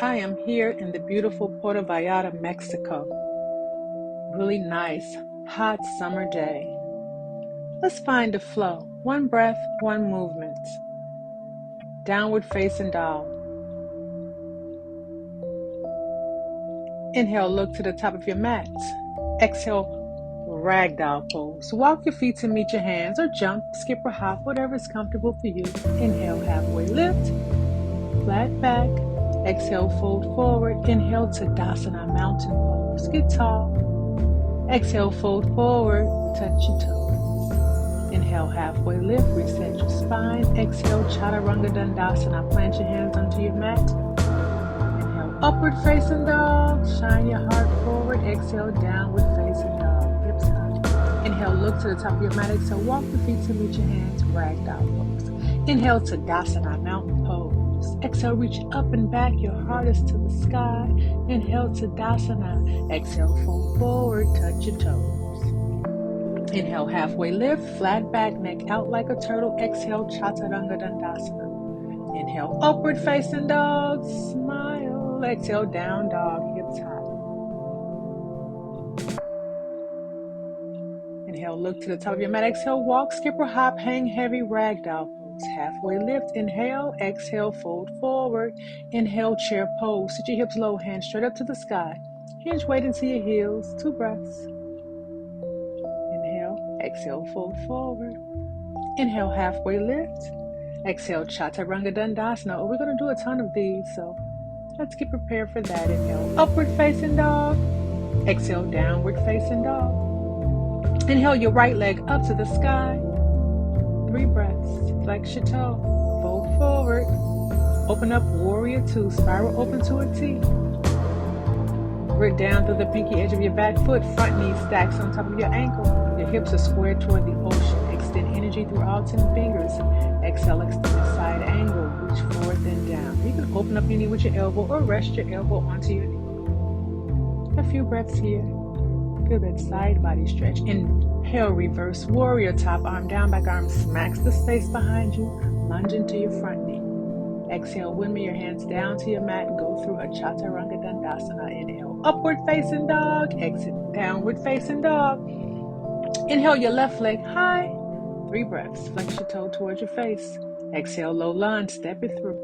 I am here in the beautiful Puerto Vallarta, Mexico. Really nice, hot summer day. Let's find a flow. One breath, one movement. Downward facing dog. Inhale, look to the top of your mat. Exhale, ragdoll pose. Walk your feet to meet your hands or jump, skip or hop, whatever is comfortable for you. Inhale, halfway lift, flat back. Exhale, fold forward. Inhale, Tadasana, mountain pose. Get tall. Exhale, fold forward, touch your toes. Inhale, halfway lift, reset your spine. Exhale, Chaturanga Dandasana, plant your hands onto your mat. Inhale, upward facing dog, shine your heart forward. Exhale, downward facing dog, hips high. Inhale, look to the top of your mat. Exhale, walk the feet to meet your hands, ragdoll pose. Inhale, Tadasana, mountain pose. Exhale, reach up and back, your heart is to the sky. Inhale, Tadasana. Exhale, fold forward, touch your toes. Inhale, halfway lift, flat back, neck out like a turtle. Exhale, Chaturanga Dandasana. Inhale, upward facing dog, smile. Exhale, down dog, hips high. Inhale, look to the top of your mat. Exhale, walk, skip or hop, hang heavy, ragdoll pose. Halfway lift, inhale, exhale, fold forward. Inhale, chair pose. Sit your hips low, hands straight up to the sky. Hinge weight into your heels, 2 breaths. Inhale, exhale, fold forward. Inhale, halfway lift. Exhale, Chaturanga Dandasana. Oh, we're going to do a ton of these, so let's get prepared for that. Inhale, upward facing dog. Exhale, downward facing dog. Inhale your right leg up to the sky. 3 breaths. Flex your toe. Fold forward. Open up, warrior 2. Spiral open to a T. Grit down through the pinky edge of your back foot. Front knee stacks on top of your ankle. Your hips are squared toward the ocean. Extend energy through all 10 fingers. Exhale, extend side angle. Reach forward, then down. You can open up your knee with your elbow or rest your elbow onto your knee. A few breaths here. Feel that side body stretch. Inhale, reverse warrior. Top arm down, back arm smacks the space behind you. Lunge into your front knee. Exhale, windmill your hands down to your mat. Go through a Chaturanga Dandasana. Inhale, upward facing dog. Exhale, downward facing dog. Inhale your left leg high. 3 breaths. Flex your toe towards your face. Exhale, low lunge. Step it through.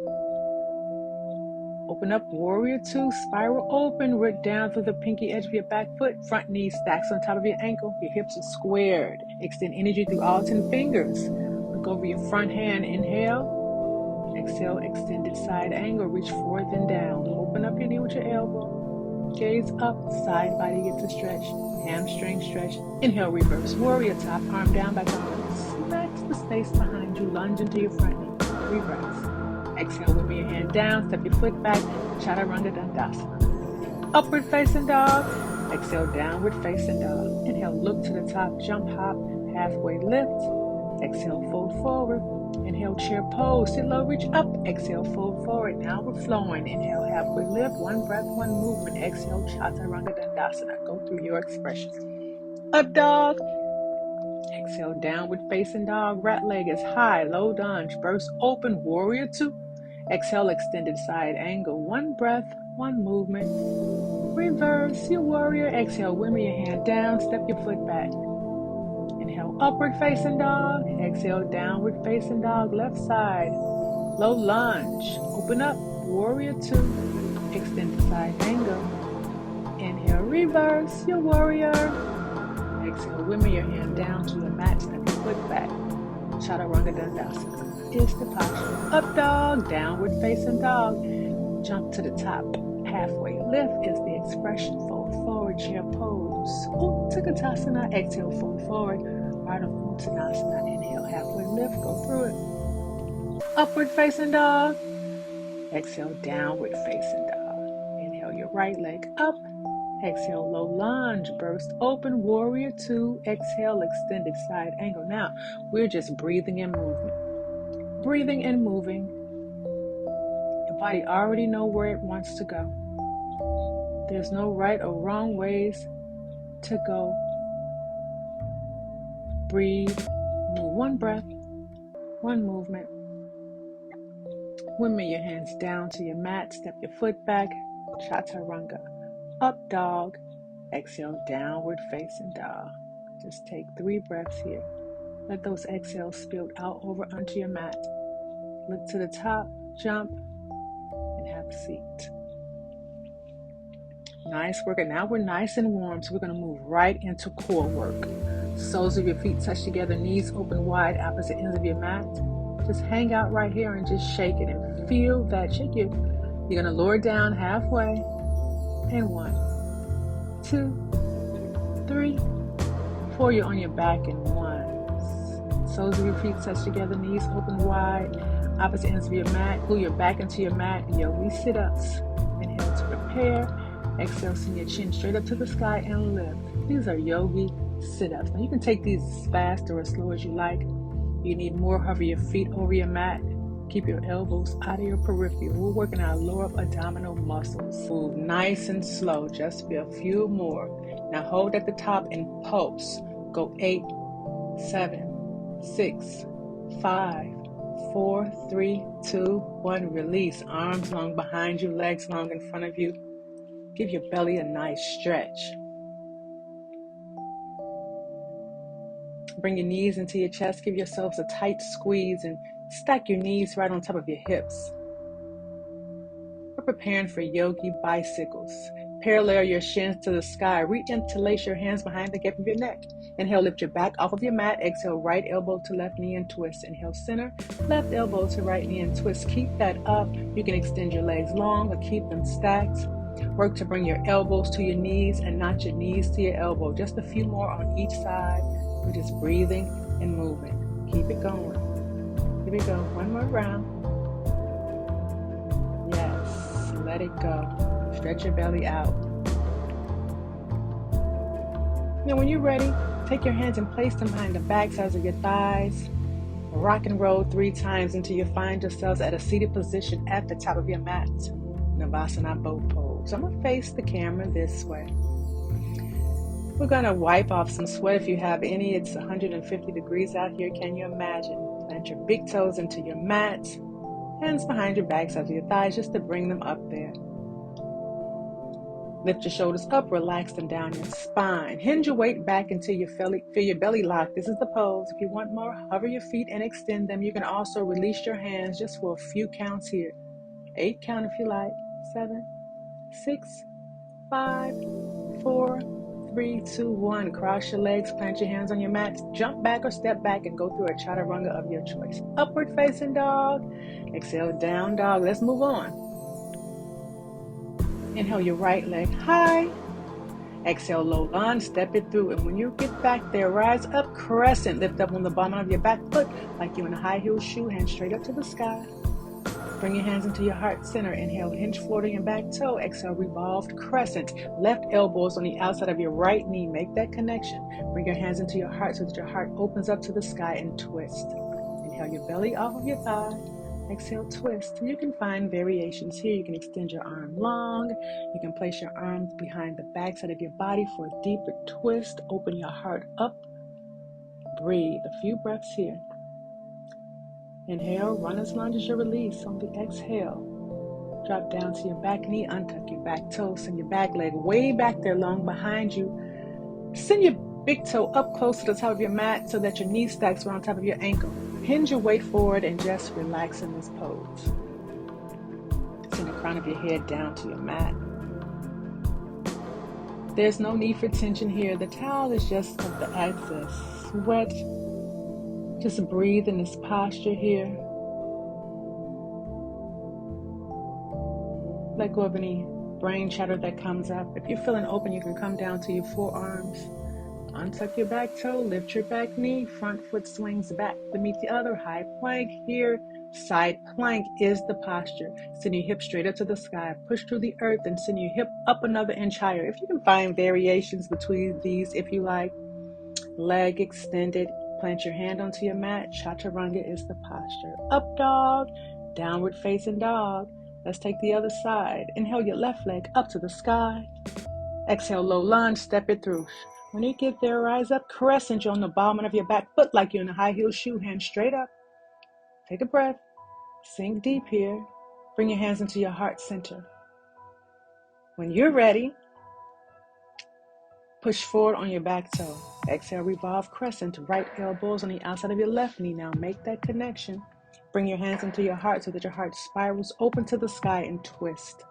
Open up, warrior 2, spiral open, root down through the pinky edge of your back foot, front knee stacks on top of your ankle, your hips are squared. Extend energy through all 10 fingers. Look over your front hand, inhale, exhale, extended side angle, reach forward then down. Open up your knee with your elbow, gaze up, side body gets a stretch, hamstring stretch. Inhale, reverse warrior, top arm down, back arm smacks the space behind you, lunge into your front knee, 3 breaths. Exhale, wiggle your hand down, step your foot back, Chaturanga Dandasana. Upward facing dog. Exhale, downward facing dog. Inhale, look to the top, jump, hop, halfway lift. Exhale, fold forward. Inhale, chair pose, sit low, reach up. Exhale, fold forward. Now we're flowing. Inhale, halfway lift, 1 breath, 1 movement. Exhale, Chaturanga Dandasana. Go through your expression. Up dog. Exhale, downward facing dog. Right leg is high, low lunge. Burst open, warrior 2. Exhale, extended side angle. 1 breath, 1 movement. Reverse your warrior. Exhale, windmill your hand down, step your foot back. Inhale, upward facing dog. Exhale, downward facing dog, left side. Low lunge. Open up, warrior 2. Extended side angle. Inhale, reverse your warrior. Exhale, windmill your hand down to the mat, step your foot back. Chaturanga Dandasana is the posture. Up dog, downward facing dog. Jump to the top. Halfway lift is the expression. Fold forward, chair pose. Utkatasana. Exhale, fold forward. Ardha Uttanasana. Inhale, halfway lift. Go through it. Upward facing dog. Exhale, downward facing dog. Inhale your right leg up. Exhale, low lunge, burst open, warrior 2. Exhale, extended side angle. Now, we're just breathing and moving. Breathing and moving. Your body already knows where it wants to go. There's no right or wrong ways to go. Breathe, move. 1 breath, 1 movement. Windmill your hands down to your mat. Step your foot back. Chaturanga. Up dog. Exhale, downward facing dog. Just take 3 breaths here. Let those exhales spill out over onto your mat. Look to the top, jump, and have a seat. Nice work. And now we're nice and warm, so we're going to move right into core work. Soles of your feet touch together, knees open wide, opposite ends of your mat. Just hang out right here and just shake it and feel that. Shake it. You're going to lower down halfway. And 1, 2, 3, 4. You're on your back in 1. Soles of your feet touch together, knees open wide, opposite ends of your mat. Glue your back into your mat. Yogi Sit Ups. Inhale to prepare. Exhale, send your chin straight up to the sky and lift. These are Yogi Sit Ups. Now you can take these as fast or as slow as you like. You need more, hover your feet over your mat. Keep your elbows out of your peripheral. We're working our lower abdominal muscles. Move nice and slow, just for a few more. Now hold at the top and pulse. Go 8, 7, 6, 5, 4, 3, 2, 1. Release. Arms long behind you, legs long in front of you. Give your belly a nice stretch. Bring your knees into your chest. Give yourselves a tight squeeze and stack your knees right on top of your hips. We're preparing for Yogi Bicycles. Parallel your shins to the sky. Reach and interlace your hands behind the gap of your neck. Inhale, lift your back off of your mat. Exhale, right elbow to left knee and twist. Inhale, center, left elbow to right knee and twist. Keep that up. You can extend your legs long or keep them stacked. Work to bring your elbows to your knees and not your knees to your elbow. Just a few more on each side. We're just breathing and moving. Keep it going. Here we go. One more round. Yes. Let it go. Stretch your belly out. Now when you're ready, take your hands and place them behind the back sides of your thighs. Rock and roll 3 times until you find yourselves at a seated position at the top of your mat. Savasana boat pose. I'm going to face the camera this way. We're going to wipe off some sweat if you have any. It's 150 degrees out here. Can you imagine? Plant your big toes into your mat. Hands behind your back, sides of your thighs, just to bring them up there. Lift your shoulders up, relax them down your spine. Hinge your weight back until you feel your belly lock. This is the pose. If you want more, hover your feet and extend them. You can also release your hands just for a few counts here. 8 count if you like. 7, 6, 5, 4, 3, 2, 1. Cross your legs, plant your hands on your mat, jump back or step back and go through a chaturanga of your choice. Upward facing dog. Exhale, down dog. Let's move on. Inhale your right leg high. Exhale, low lunge, step it through. And when you get back there, rise up, crescent. Lift up on the bottom of your back foot like you're in a high heel shoe, hands straight up to the sky. Bring your hands into your heart center. Inhale, hinge forward on your back toe. Exhale, revolved crescent. Left elbows on the outside of your right knee. Make that connection. Bring your hands into your heart so that your heart opens up to the sky and twist. Inhale your belly off of your thigh. Exhale, twist. You can find variations here. You can extend your arm long. You can place your arms behind the backside of your body for a deeper twist. Open your heart up. Breathe. A few breaths here. Inhale, runner's lunge as your release. On the exhale, drop down to your back knee, untuck your back toe, send your back leg way back there, long behind you. Send your big toe up close to the top of your mat so that your knee stacks right on top of your ankle. Hinge your weight forward and just relax in this pose. Send the crown of your head down to your mat. There's no need for tension here. The towel is just of the excess sweat. Just breathe in this posture here. Let go of any brain chatter that comes up. If you're feeling open, you can come down to your forearms. Untuck your back toe, lift your back knee, front foot swings back to meet the other. High plank here. Side plank is the posture. Send your hip straight up to the sky. Push through the earth and send your hip up another inch higher. If you can find variations between these, if you like. Leg extended. Plant your hand onto your mat. Chaturanga is the posture. Up dog, downward facing dog. Let's take the other side. Inhale your left leg up to the sky. Exhale, low lunge, step it through. When you get there, rise up, crescent. You're on the bottom of your back foot like you're in a high heel shoe, hands straight up. Take a breath. Sink deep here. Bring your hands into your heart center. When you're ready, push forward on your back toe. Exhale, revolve crescent. Right elbows on the outside of your left knee. Now make that connection. Bring your hands into your heart so that your heart spirals open to the sky and twist.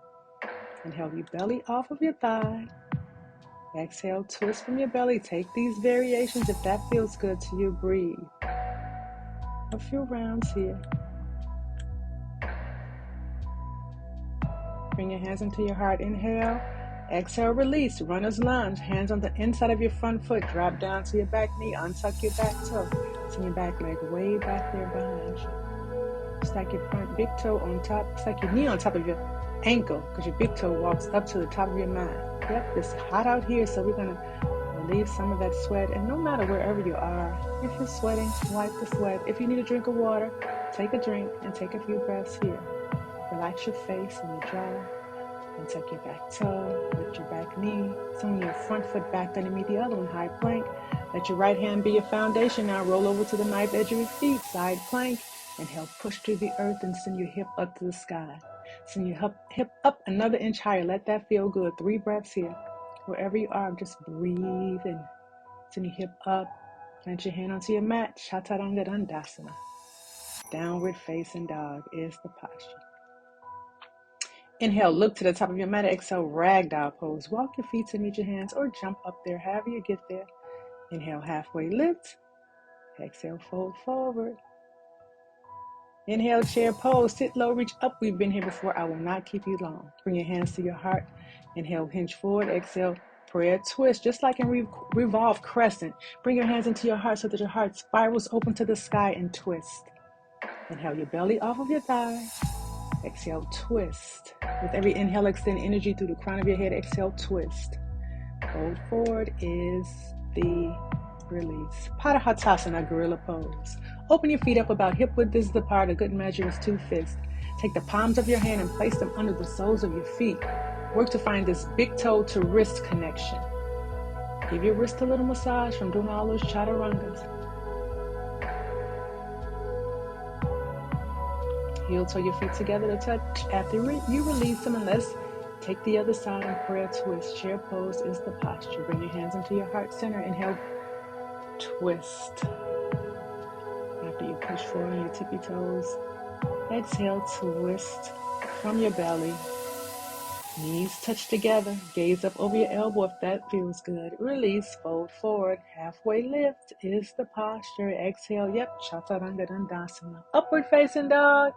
Inhale, your belly off of your thigh. Exhale, twist from your belly. Take these variations if that feels good to you. Breathe. A few rounds here. Bring your hands into your heart. Inhale. Exhale, release. Runner's lunge. Hands on the inside of your front foot. Drop down to your back knee. Untuck your back toe. Send your back leg way back there behind you. Stack your front big toe on top. Stack your knee on top of your ankle because your big toe walks up to the top of your mat. Yep, it's hot out here, so we're going to relieve some of that sweat. And no matter wherever you are, if you're sweating, wipe the sweat. If you need a drink of water, take a drink and take a few breaths here. Relax your face and your jaw. And tuck your back toe, lift your back knee. Swing your front foot back underneath the other one, high plank. Let your right hand be your foundation. Now roll over to the knife edge of your feet, side plank. Inhale, push through the earth and send your hip up to the sky. Send your hip up another inch higher. Let that feel good. 3 breaths here. Wherever you are, just breathe and send your hip up. Plant your hand onto your mat. Chaturanga Dandasana. Downward facing dog is the posture. Inhale, look to the top of your mat. Exhale, ragdoll pose. Walk your feet to meet your hands or jump up there, however you get there. Inhale, halfway lift. Exhale, fold forward. Inhale, chair pose. Sit low, reach up. We've been here before. I will not keep you long. Bring your hands to your heart. Inhale, hinge forward. Exhale, prayer twist. Just like in revolve crescent. Bring your hands into your heart so that your heart spirals open to the sky and twist. Inhale your belly off of your thigh. Exhale, twist. With every inhale, extend energy through the crown of your head. Exhale, twist. Fold forward is the release. Padahastasana, gorilla pose. Open your feet up about hip width. This is the part. A good measure is 2 fists. Take the palms of your hand and place them under the soles of your feet. Work to find this big toe to wrist connection. Give your wrist a little massage from doing all those chaturangas. Heel toe your feet together to touch. After you release them, and let's take the other side and prayer twist. Chair pose is the posture. Bring your hands into your heart center. Inhale, twist. After you push forward on your tippy toes, exhale, twist from your belly. Knees touch together. Gaze up over your elbow if that feels good. Release, fold forward. Halfway lift is the posture. Exhale, Chaturanga Dandasana. Upward facing dog.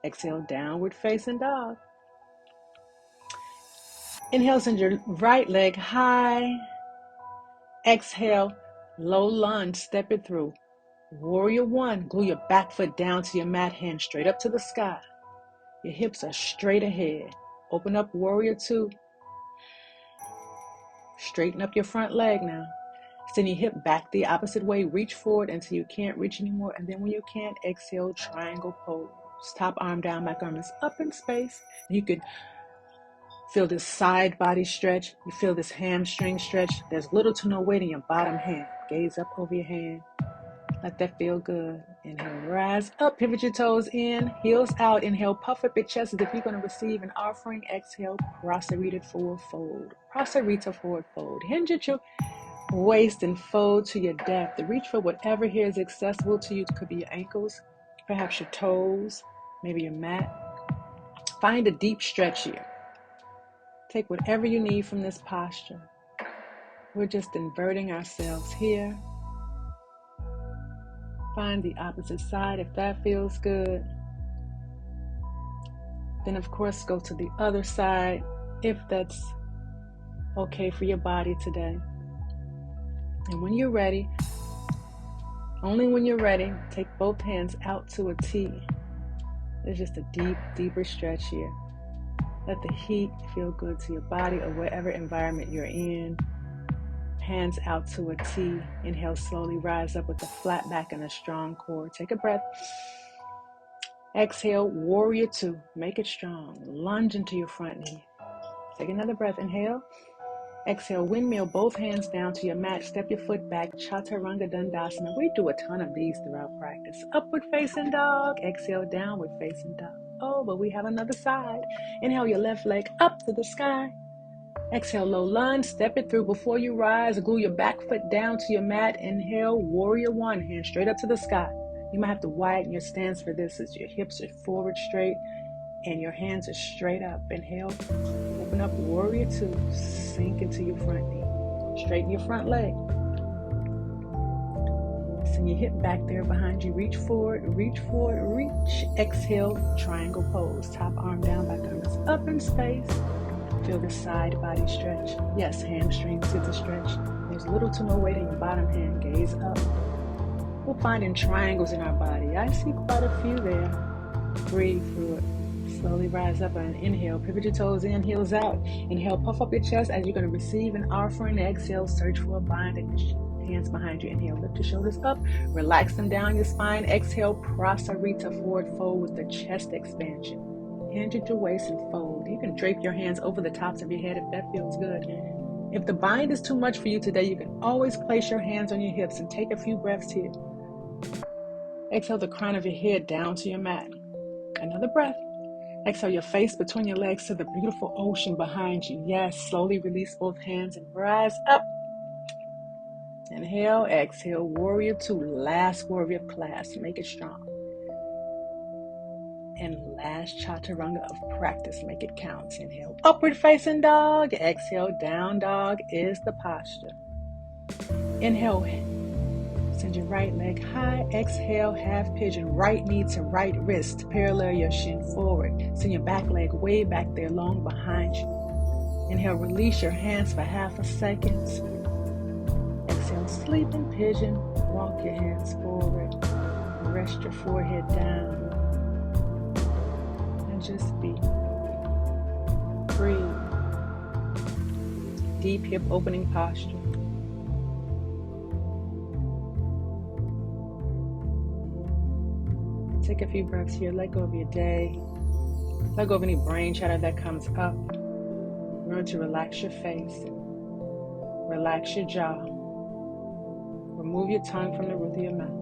Exhale, downward facing dog. Inhale, send your right leg high. Exhale, low lunge, step it through. Warrior 1, glue your back foot down to your mat, hand straight up to the sky. Your hips are straight ahead. Open up Warrior 2. Straighten up your front leg now. Send your hip back the opposite way. Reach forward until you can't reach anymore. And then when you can't, exhale, triangle pose. Top arm down, back arm is up in space. You can feel this side body stretch. You feel this hamstring stretch. There's little to no weight in your bottom hand. Gaze up over your hand. Let that feel good. Inhale, rise up, pivot your toes in, heels out. Inhale, puff up your chest as if you're going to receive an offering. Exhale, Prasarita forward fold. Prasarita forward fold. Hinge at your waist and fold to your depth. Reach for whatever here is accessible to you. It could be your ankles, perhaps your toes, maybe your mat. Find a deep stretch here. Take whatever you need from this posture. We're just inverting ourselves here. Find the opposite side if that feels good. Then of course go to the other side if that's okay for your body today. And when you're ready, only when you're ready, take both hands out to a T. There's just a deeper stretch here. Let the heat feel good to your body or whatever environment you're in. Hands out to a T. Inhale, slowly rise up with a flat back and a strong core. Take a breath. Exhale, Warrior 2. Make it strong. Lunge into your front knee. Take another breath. Inhale. Exhale, windmill both hands down to your mat. Step your foot back, Chaturanga Dandasana. We do a ton of these throughout practice. Upward facing dog. Exhale, downward facing dog. Oh, but we have another side. Inhale your left leg up to the sky. Exhale, low lunge. Step it through before you rise. Glue your back foot down to your mat. Inhale, warrior one. Hand straight up to the sky. You might have to widen your stance for this as your hips are forward straight and your hands are straight up. Inhale, open up, warrior two. Sink into your front knee. Straighten your front leg. Send your hip back there behind you. Reach forward, reach. Exhale, triangle pose. Top arm down, back arm is up in space. Feel the side body stretch. Yes, hamstrings to the stretch. There's little to no weight in your bottom hand. Gaze up. We're finding triangles in our body. I see quite a few there. Breathe through it. Slowly rise up and inhale. Pivot your toes in, heels out. Inhale, puff up your chest as you're going to receive an offering. Exhale, search for a bind and hands behind you. Inhale, lift your shoulders up. Relax them down your spine. Exhale, prasarita, forward fold with the chest expansion. Hinge at your waist and fold. You can drape your hands over the tops of your head if that feels good. If the bind is too much for you today, you can always place your hands on your hips and take a few breaths here. Exhale the crown of your head down to your mat. Another breath. Exhale your face between your legs to the beautiful ocean behind you. Yes, slowly release both hands and rise up. Inhale, exhale, warrior two, last warrior class. Make it strong. And last chaturanga of practice, make it count. Inhale, upward facing dog. Exhale, down dog is the posture. Inhale, send your right leg high. Exhale, half pigeon, right knee to right wrist. Parallel your shin forward. Send your back leg way back there, long behind you. Inhale, release your hands for half a second. Exhale, sleeping pigeon. Walk your hands forward. Rest your forehead down. Just be. Breathe. Deep hip opening posture. Take a few breaths here. Let go of your day. Let go of any brain chatter that comes up. Remember to relax your face. Relax your jaw. Remove your tongue from the roof of your mouth.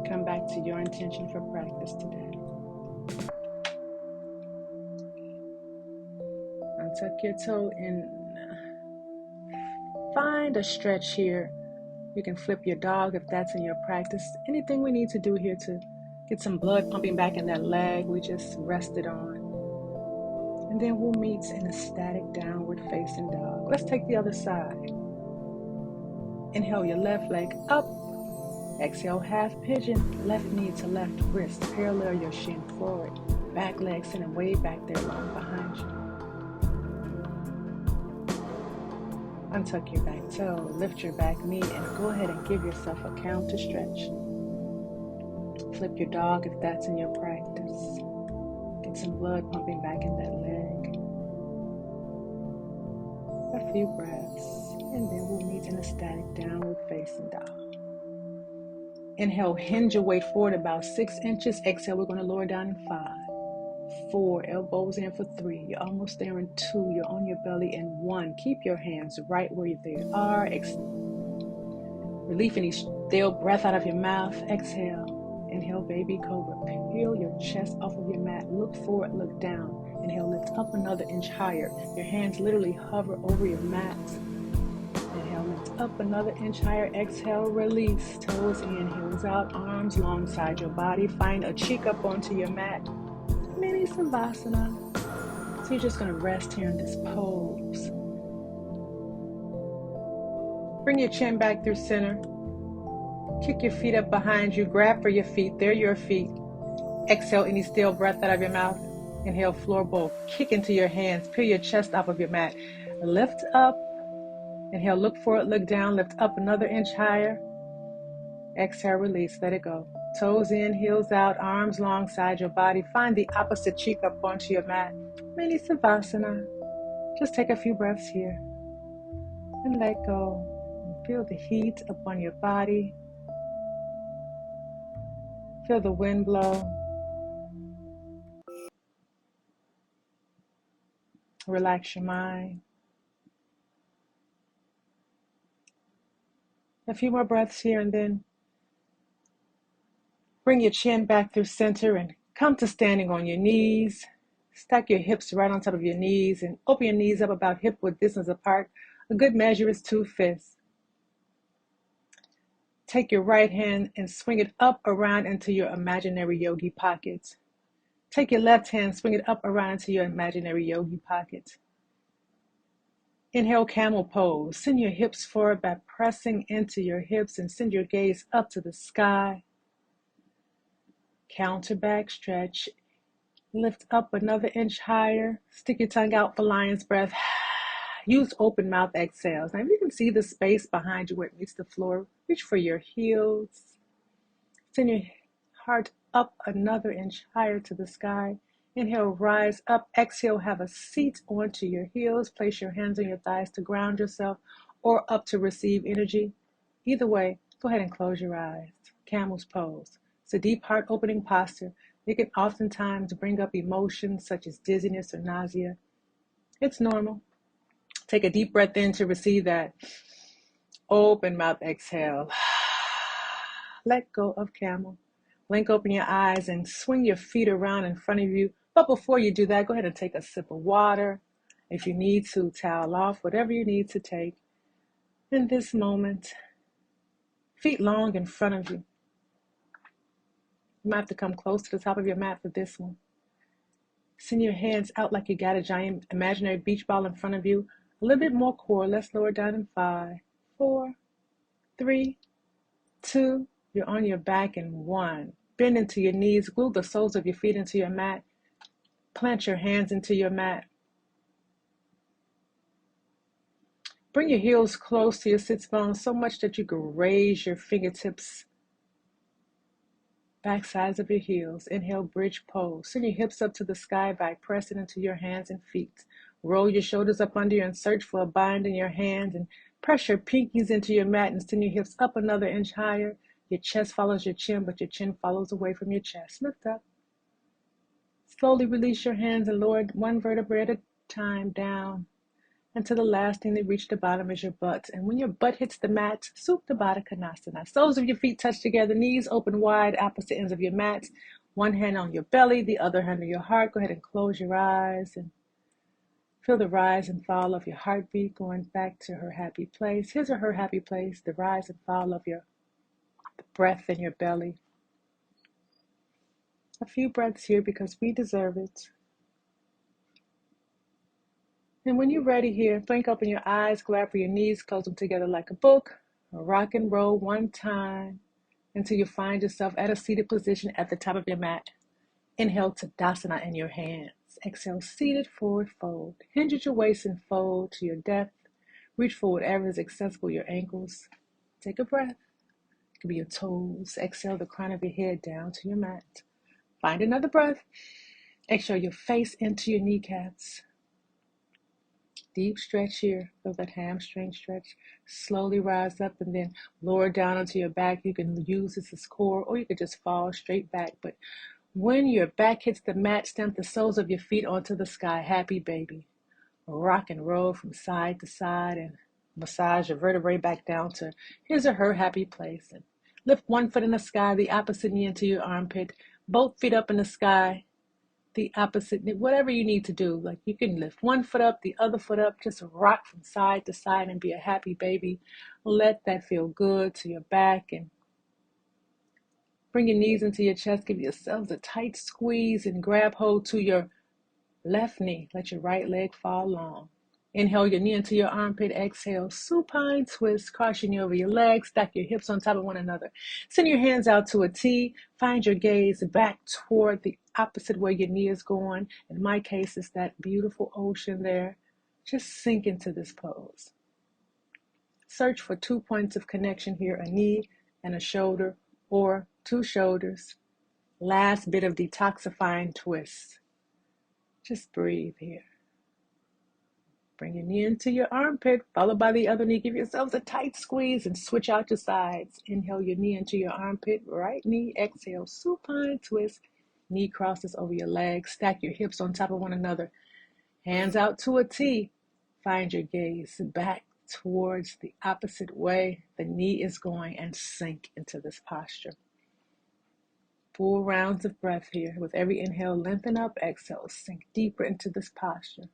Come back to your intention for practice today. Tuck your toe and find a stretch here. You can flip your dog if that's in your practice. Anything we need to do here to get some blood pumping back in that leg we just rested on. And then we'll meet in a static downward facing dog. Let's take the other side. Inhale your left leg up. Exhale half pigeon. Left knee to left wrist. Parallel your shin forward. Back leg sitting way back there long behind you. Untuck your back toe, lift your back knee, and go ahead and give yourself a counter stretch. Flip your dog if that's in your practice. Get some blood pumping back in that leg. A few breaths, and then we'll meet in a static downward facing dog. Inhale, hinge your weight forward about 6 inches. Exhale, we're going to lower down in 5. 4, elbows in for 3. You're almost there in 2. You're on your belly in 1. Keep your hands right where they are. Relief any stale breath out of your mouth. Exhale. Inhale, baby cobra. Peel your chest off of your mat. Look forward, look down. Inhale, lift up another inch higher. Your hands literally hover over your mat. Inhale, lift up another inch higher. Exhale, release. Toes in, heels out, arms alongside your body. Find a cheek up onto your mat. Mini Savasana. So you're just going to rest here in this pose. Bring your chin back through center. Kick your feet up behind you. Grab for your feet. They're your feet. Exhale any stale breath out of your mouth. Inhale, floor bowl. Kick into your hands. Peel your chest off of your mat. Lift up. Inhale, look forward, look down. Lift up another inch higher. Exhale, release. Let it go. Toes in, heels out, arms alongside your body. Find the opposite cheek up onto your mat. Mini Savasana. Just take a few breaths here. And let go. And feel the heat upon your body. Feel the wind blow. Relax your mind. A few more breaths here, and then bring your chin back through center and come to standing on your knees. Stack your hips right on top of your knees and open your knees up about hip width distance apart. A good measure is 2 fists. Take your right hand and swing it up around into your imaginary yogi pockets. Take your left hand, swing it up around into your imaginary yogi pockets. Inhale, Camel Pose. Send your hips forward by pressing into your hips and send your gaze up to the sky. Counter back stretch. Lift up another inch higher. Stick your tongue out for lion's breath. Use open mouth exhales. Now, if you can see the space behind you where it meets the floor, reach for your heels. Send your heart up another inch higher to the sky. Inhale, rise up. Exhale, have a seat onto your heels. Place your hands on your thighs to ground yourself or up to receive energy. Either way, go ahead and close your eyes. Camel's pose. It's a deep heart opening posture. It can oftentimes bring up emotions such as dizziness or nausea. It's normal. Take a deep breath in to receive that. Open mouth exhale. Let go of camel. Blink open your eyes and swing your feet around in front of you. But before you do that, go ahead and take a sip of water. If you need to, towel off, whatever you need to take. In this moment, feet long in front of you. You might have to come close to the top of your mat for this one. Send your hands out like you got a giant imaginary beach ball in front of you. A little bit more core. Let's lower down in 5, 4, 3, 2. You're on your back in 1. Bend into your knees. Glue the soles of your feet into your mat. Plant your hands into your mat. Bring your heels close to your sits bones so much that you can raise your fingertips, back sides of your heels. Inhale, bridge pose. Send your hips up to the sky by pressing into your hands and feet. Roll your shoulders up under you and search for a bind in your hands and press your pinkies into your mat and send your hips up another inch higher. Your chest follows your chin, but your chin follows away from your chest. Lift up. Slowly release your hands and lower one vertebrae at a time down until the last thing that reach the bottom is your butt. And when your butt hits the mat, Supta Baddha Konasana. Soles of your feet touch together, knees open wide, opposite ends of your mat. One hand on your belly, the other hand on your heart. Go ahead and close your eyes and feel the rise and fall of your heartbeat going back to her happy place. His or her happy place, the rise and fall of your breath in your belly. A few breaths here because we deserve it. And when you're ready here, blink open your eyes, grab for your knees, close them together like a book. Rock and roll one time until you find yourself at a seated position at the top of your mat. Inhale Tadasana in your hands. Exhale, seated forward fold. Hinge at your waist and fold to your depth. Reach for whatever is accessible, your ankles. Take a breath. It could be your toes. Exhale the crown of your head down to your mat. Find another breath. Exhale your face into your kneecaps. Deep stretch here. Feel that hamstring stretch. Slowly rise up and then lower down onto your back. You can use this as core or you could just fall straight back. But when your back hits the mat, stamp the soles of your feet onto the sky. Happy baby. Rock and roll from side to side and massage your vertebrae back down to his or her happy place. And lift one foot in the sky, the opposite knee into your armpit. Both feet up in the sky. The opposite, whatever you need to do. Like you can lift one foot up, the other foot up, just rock from side to side and be a happy baby. Let that feel good to your back and bring your knees into your chest. Give yourselves a tight squeeze and grab hold to your left knee. Let your right leg fall long. Inhale your knee into your armpit. Exhale, supine twist. Cross your knee over your legs. Stack your hips on top of one another. Send your hands out to a T. Find your gaze back toward the opposite way your knee is going. In my case, it's that beautiful ocean there. Just sink into this pose. Search for 2 points of connection here, a knee and a shoulder, or 2 shoulders. Last bit of detoxifying twist. Just breathe here. Bring your knee into your armpit, followed by the other knee. Give yourselves a tight squeeze and switch out your sides. Inhale your knee into your armpit, right knee. Exhale, supine twist. Knee crosses over your legs. Stack your hips on top of one another. Hands out to a T. Find your gaze back towards the opposite way the knee is going and sink into this posture. Full rounds of breath here. With every inhale, lengthen up. Exhale, sink deeper into this posture.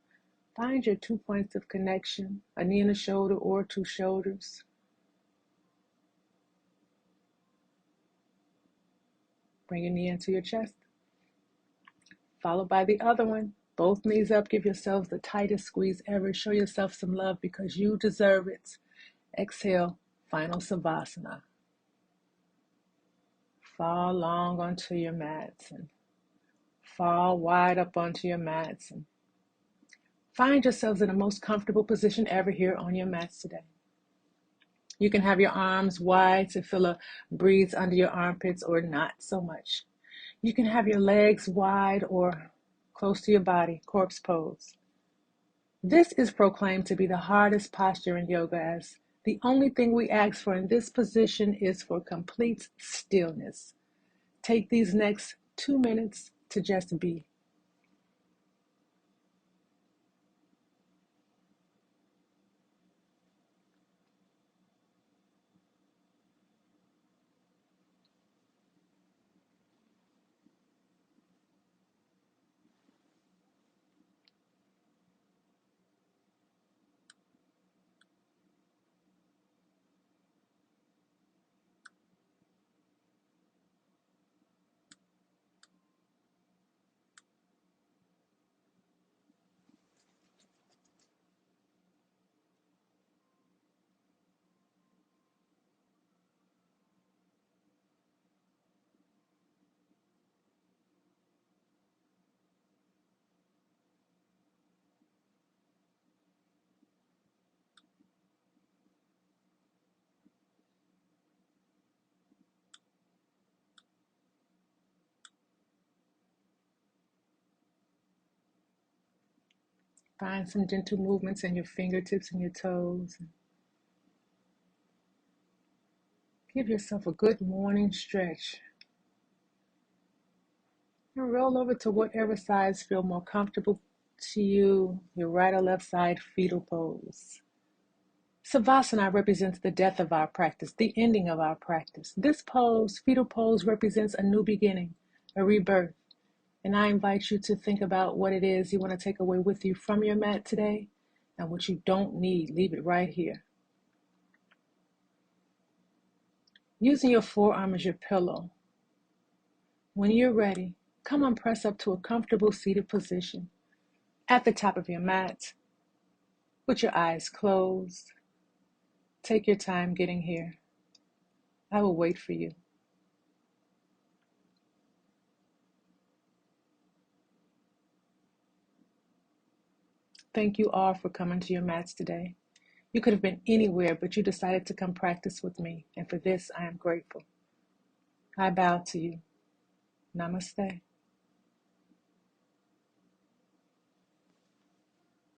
Find your 2 points of connection, a knee and a shoulder or 2 shoulders. Bring your knee into your chest. Followed by the other one. Both knees up. Give yourselves the tightest squeeze ever. Show yourself some love because you deserve it. Exhale, final Savasana. Fall long onto your mats and fall wide up onto your mats. And find yourselves in the most comfortable position ever here on your mats today. You can have your arms wide to feel a breeze under your armpits or not so much. You can have your legs wide or close to your body, corpse pose. This is proclaimed to be the hardest posture in yoga, as the only thing we ask for in this position is for complete stillness. Take these next 2 minutes to just be. Find some gentle movements in your fingertips and your toes. Give yourself a good morning stretch. And roll over to whatever sides feel more comfortable to you, your right or left side, fetal pose. Savasana represents the death of our practice, the ending of our practice. This pose, fetal pose, represents a new beginning, a rebirth. And I invite you to think about what it is you want to take away with you from your mat today, and what you don't need, leave it right here. Using your forearm as your pillow. When you're ready, come on, press up to a comfortable seated position at the top of your mat with your eyes closed. Take your time getting here. I will wait for you. Thank you all for coming to your mats today. You could have been anywhere, but you decided to come practice with me, and for this I am grateful. I bow to you. Namaste.